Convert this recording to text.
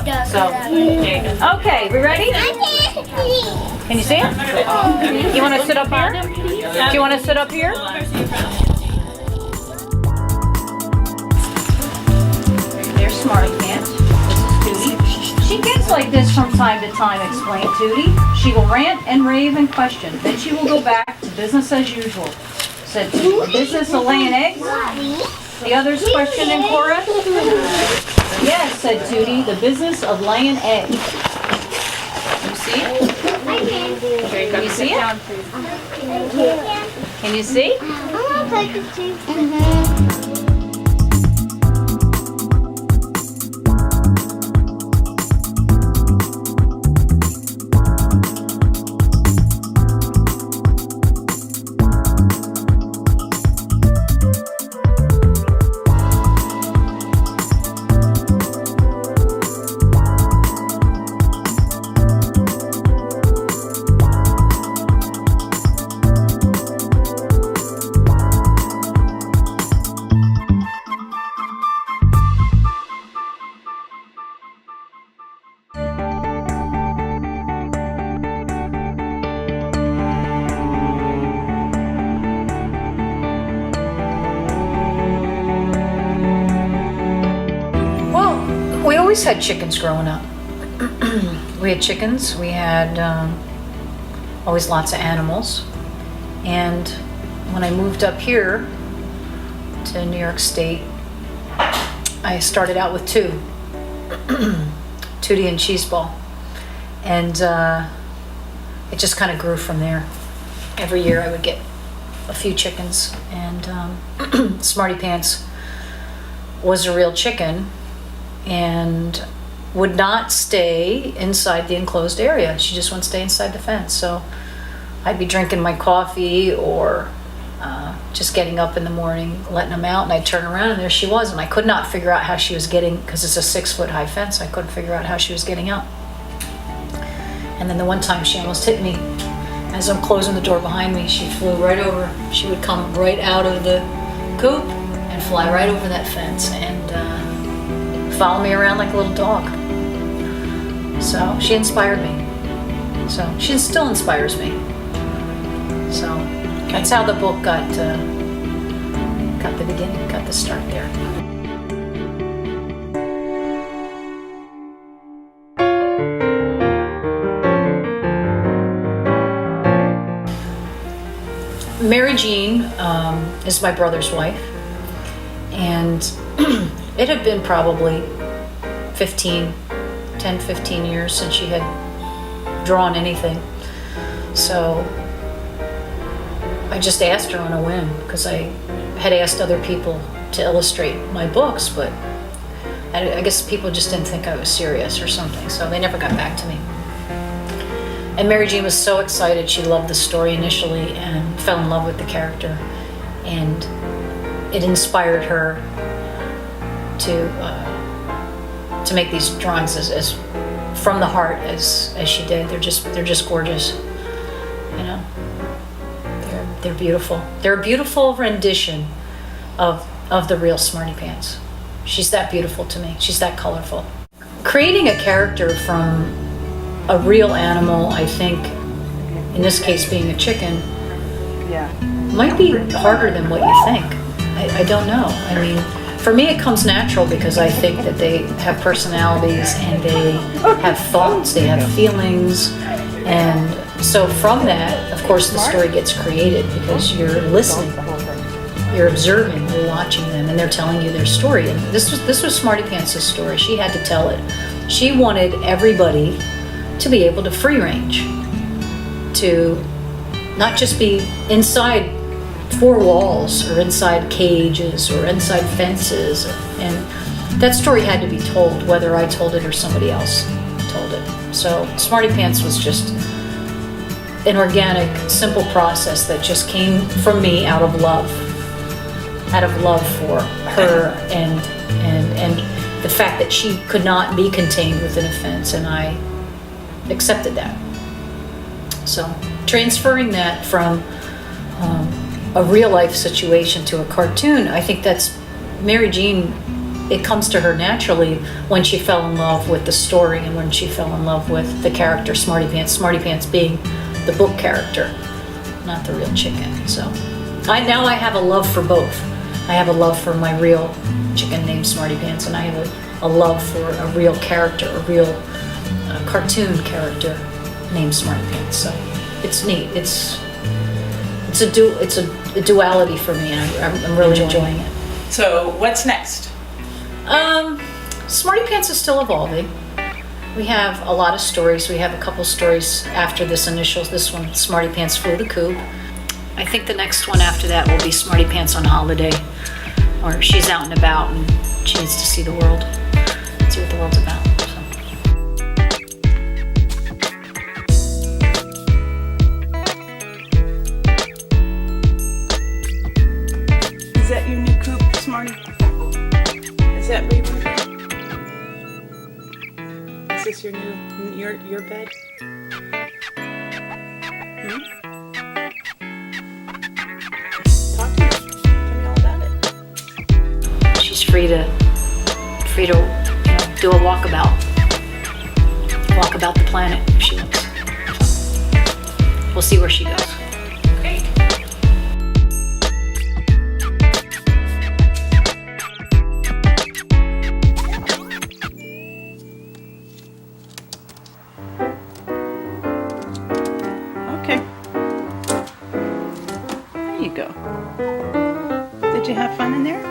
So, okay, we ready? Can you see it? You want to sit up here? Do you want to sit up here? There's Smartypants. This is Tootie. She gets like this from time to time, explained Tootie. She will rant and rave and question. Then she will go back to business as usual. Said Tootie, business of laying eggs? The others questioned in chorus. Yes, said Tootie, the business of laying eggs. You see it? Can you see it? Can you see? We always had chickens growing up. We had chickens, we had always lots of animals. And when I moved up here to New York State, I started out with two, Tootie and Cheeseball. And it just kind of grew from there. Every year I would get a few chickens, and Smartypants was a real chicken and would not stay inside the enclosed area. She just wouldn't stay inside the fence. So I'd be drinking my coffee or just getting up in the morning, letting them out, and I'd turn around and there she was. And I could not figure out how she was getting, because it's a 6-foot high fence, I couldn't figure out how she was getting out. And then the one time she almost hit me. As I'm closing the door behind me, she flew right over. She would come right out of the coop and fly right over that fence and follow me around like a little dog. So she inspired me. So she still inspires me. So that's how the book got the beginning, got the start there. Mary Jeanne is my brother's wife, and it had been probably 10, 15 years since she had drawn anything. So I just asked her on a whim, because I had asked other people to illustrate my books, but I guess people just didn't think I was serious or something, so they never got back to me. And Mary Jeanne was so excited. She loved the story initially and fell in love with the character, and it inspired her to make these drawings as from the heart as she did. They're just gorgeous, you know. They're beautiful. They're a beautiful rendition of the real Smartypants. She's that beautiful to me. She's that colorful. Creating a character from a real animal, I think, in this case being a chicken, might be harder than what you think. I don't know. I mean, for me it comes natural because I think that they have personalities and they have thoughts, they have feelings, and so from that, of course, the story gets created because you're listening, you're observing, you're watching them, and they're telling you their story. And this was Smartypants' story. She had to tell it. She wanted everybody to be able to free range, to not just be inside 4 walls or inside cages or inside fences. And that story had to be told, whether I told it or somebody else told it. So Smartypants was just an organic, simple process that just came from me out of love for her and the fact that she could not be contained within a fence, and I accepted that. So transferring that from a real life situation to a cartoon, I think that's Mary Jeanne it comes to her naturally when she fell in love with the story and when she fell in love with the character Smartypants. Smartypants being the book character, not the real chicken. So now I have a love for both. I have a love for my real chicken named Smartypants, and I have a love for a real character, a real cartoon character named Smartypants. So it's neat. It's a duality for me, and I'm really enjoying it. So what's next? Smartypants is still evolving. We have a lot of stories. We have a couple stories after this one, Smartypants Flew the Coop. I think the next one after that will be Smartypants on Holiday, or she's out and about and she needs to see the world, see what the world's about. Is that your new coop, Smarty? Is that where you want to be? Is this your new, your bed? Talk to me. Tell me all about it. She's free to do a walk about the planet if she wants. We'll see where she goes. Great. Okay. There you go. Did you have fun in there?